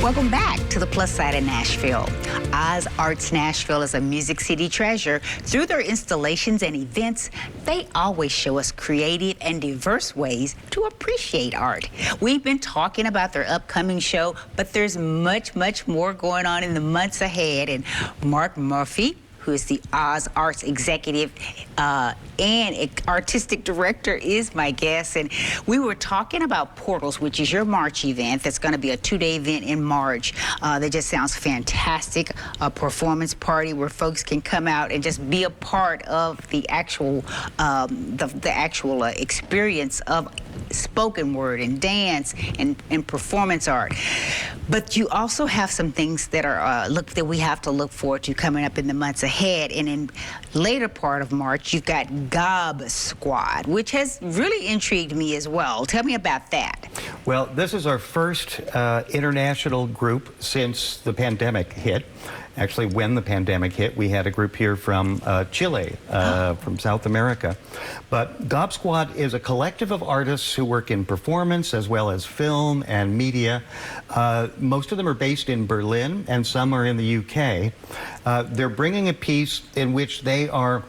Welcome back to the Plus Side of Nashville. OZ Arts Nashville is a Music City treasure. Through their installations and events, they always show us creative and diverse ways to appreciate art. We've been talking about their upcoming show, but there's much, much more going on in the months ahead. And Mark Murphy, who is the OZ Arts Executive and Artistic Director, is my guest. And we were talking about Portals, which is your March event. That's going to be a 2-day event in March. That just sounds fantastic. A performance party where folks can come out and just be a part of the actual experience of spoken word and dance and performance art. But you also have some things that are that we have to look forward to coming up in the months ahead. And in later part of March, you've got Gob Squad, which has really intrigued me as well. Tell me about that. Well, this is our first international group since the pandemic hit. Actually, when the pandemic hit, we had a group here from Chile, from South America. But Gob Squad is a collective of artists who work in performance as well as film and media. Most of them are based in Berlin, and some are in the UK. They're bringing a piece in which they are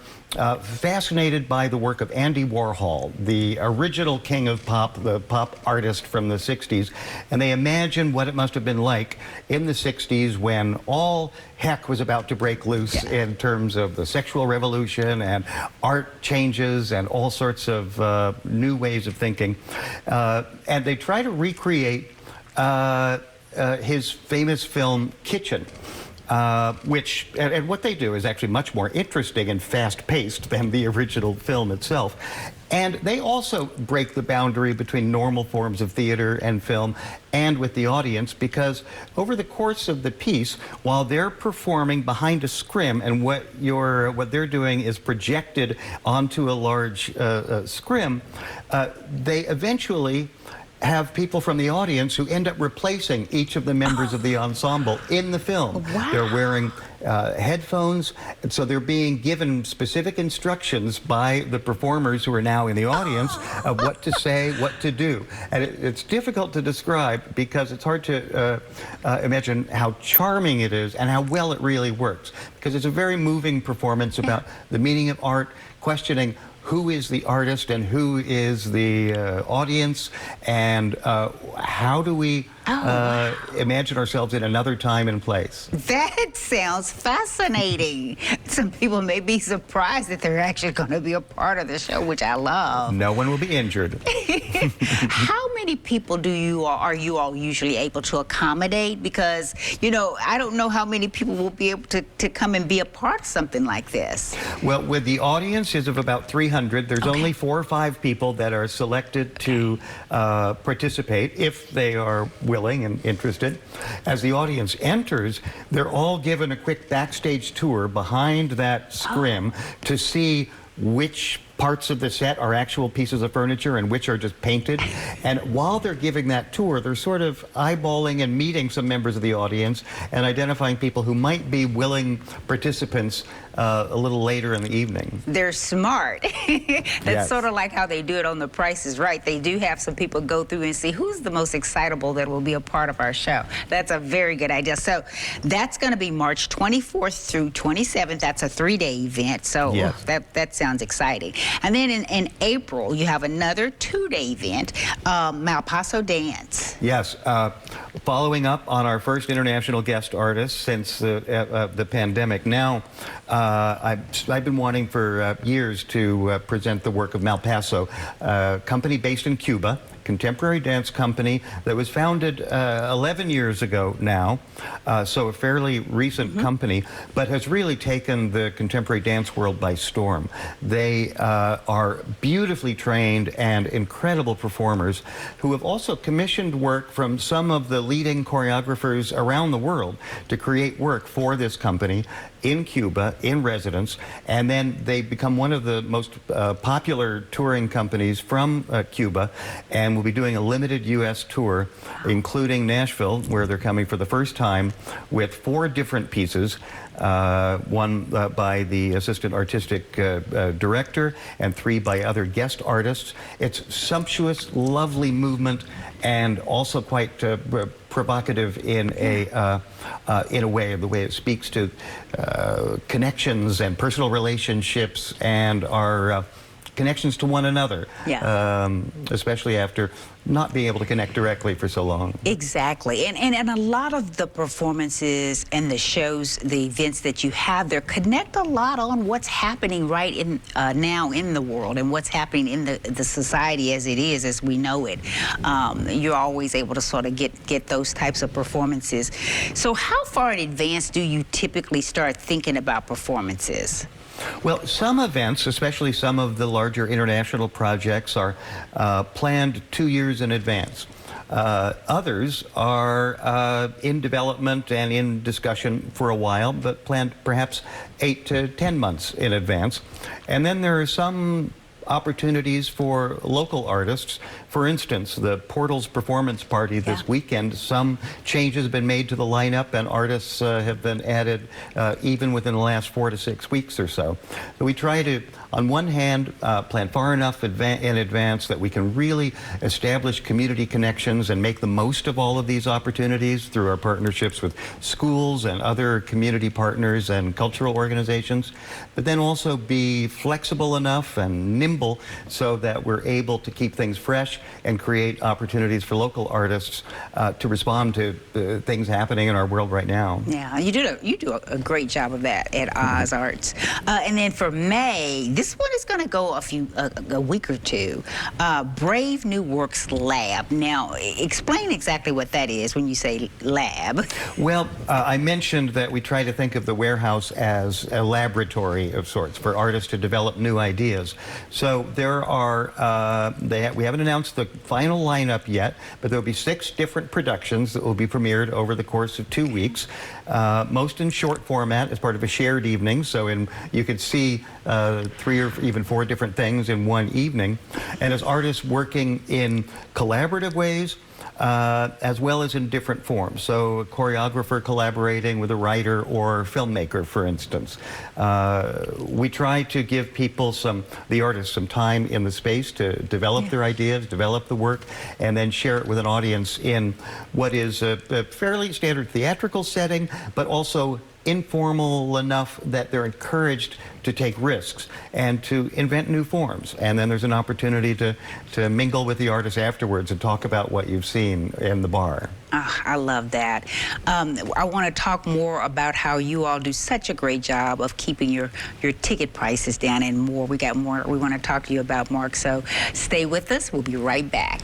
fascinated by the work of Andy Warhol, the original king of pop, the pop artist from the 60s, and they imagine what it must have been like in the 60s when all heck was about to break loose in terms of the sexual revolution and art changes and all sorts of new ways of thinking. And they try to recreate his famous film Kitchen. And what they do is actually much more interesting and fast-paced than the original film itself. And they also break the boundary between normal forms of theater and film and with the audience, because over the course of the piece, while they're performing behind a scrim and what they're doing is projected onto a large scrim, they eventually have people from the audience who end up replacing each of the members of the ensemble in the film. Wow. They're wearing headphones, and so they're being given specific instructions by the performers who are now in the audience of what to say, what to do. And it's difficult to describe because it's hard to imagine how charming it is and how well it really works, because it's a very moving performance about the meaning of art, questioning who is the artist and who is the audience, and how do we imagine ourselves in another time and place. That sounds fascinating. Some people may be surprised that they're actually going to be a part of the show, which I love. No one will be injured. How many people are you all usually able to accommodate? Because, you know, I don't know how many people will be able to come and be a part of something like this. Well, with the audience is of about 300, there's only 4 or 5 people that are selected to participate if they are willing and interested. As the audience enters, they're all given a quick backstage tour behind that scrim to see which parts of the set are actual pieces of furniture and which are just painted. And while they're giving that tour, they're sort of eyeballing and meeting some members of the audience and identifying people who might be willing participants a little later in the evening. They're smart. That's sort of like how they do it on The Price is Right. They do have some people go through and see who's the most excitable that will be a part of our show. That's a very good idea. So that's going to be March 24th through 27th. That's a 3-day event. So that sounds exciting. And then in April, you have another 2-day event, Malpaso Dance. Yes, following up on our first international guest artist since the pandemic. Now, I've been wanting for years to present the work of Malpaso, a company based in Cuba, contemporary dance company that was founded 11 years ago now, so a fairly recent company, but has really taken the contemporary dance world by storm. They are beautifully trained and incredible performers who have also commissioned work from some of the leading choreographers around the world to create work for this company in Cuba, in residence, and then they become one of the most popular touring companies from Cuba, and will be doing a limited U.S. tour, including Nashville, where they're coming for the first time with 4 different pieces, one by the assistant artistic director and 3 by other guest artists. It's sumptuous, lovely movement, and also quite provocative in a way, the way it speaks to connections and personal relationships and our connections to one another, especially after not being able to connect directly for so long. Exactly. And a lot of the performances and the shows, the events that you have there connect a lot on what's happening right in now in the world and what's happening in the society as it is, as we know it. You're always able to sort of get those types of performances. So how far in advance do you typically start thinking about performances? Well, some events, especially some of the larger international projects, are planned 2 years in advance. Others are in development and in discussion for a while, but planned perhaps 8 to 10 months in advance. And then there are some opportunities for local artists. For instance, the Portals Performance Party this weekend, some changes have been made to the lineup and artists have been added even within the last 4 to 6 weeks or so. So we try to, on one hand, plan far enough in advance that we can really establish community connections and make the most of all of these opportunities through our partnerships with schools and other community partners and cultural organizations, but then also be flexible enough and nimble so that we're able to keep things fresh and create opportunities for local artists to respond to things happening in our world right now. Yeah, you do a great job of that at Oz Arts. And then for May, this one is going to go a week or two. Brave New Works Lab. Now, explain exactly what that is when you say lab. Well, I mentioned that we try to think of the warehouse as a laboratory of sorts for artists to develop new ideas. So there are, we haven't announced the final lineup yet, but there'll be 6 different productions that will be premiered over the course of 2 weeks, most in short format as part of a shared evening. So you could see 3 or even 4 different things in one evening. And as artists working in collaborative ways, as well as in different forms. So a choreographer collaborating with a writer or filmmaker, for instance. We try to give people the artists some time in the space to develop their ideas, develop the work, and then share it with an audience in what is a fairly standard theatrical setting, but also informal enough that they're encouraged to take risks and to invent new forms. And then there's an opportunity to mingle with the artists afterwards and talk about what you've seen in the bar. Oh, I love that. I want to talk more about how you all do such a great job of keeping your ticket prices down and more. We got more we want to talk to you about, Mark, so stay with us. We'll be right back.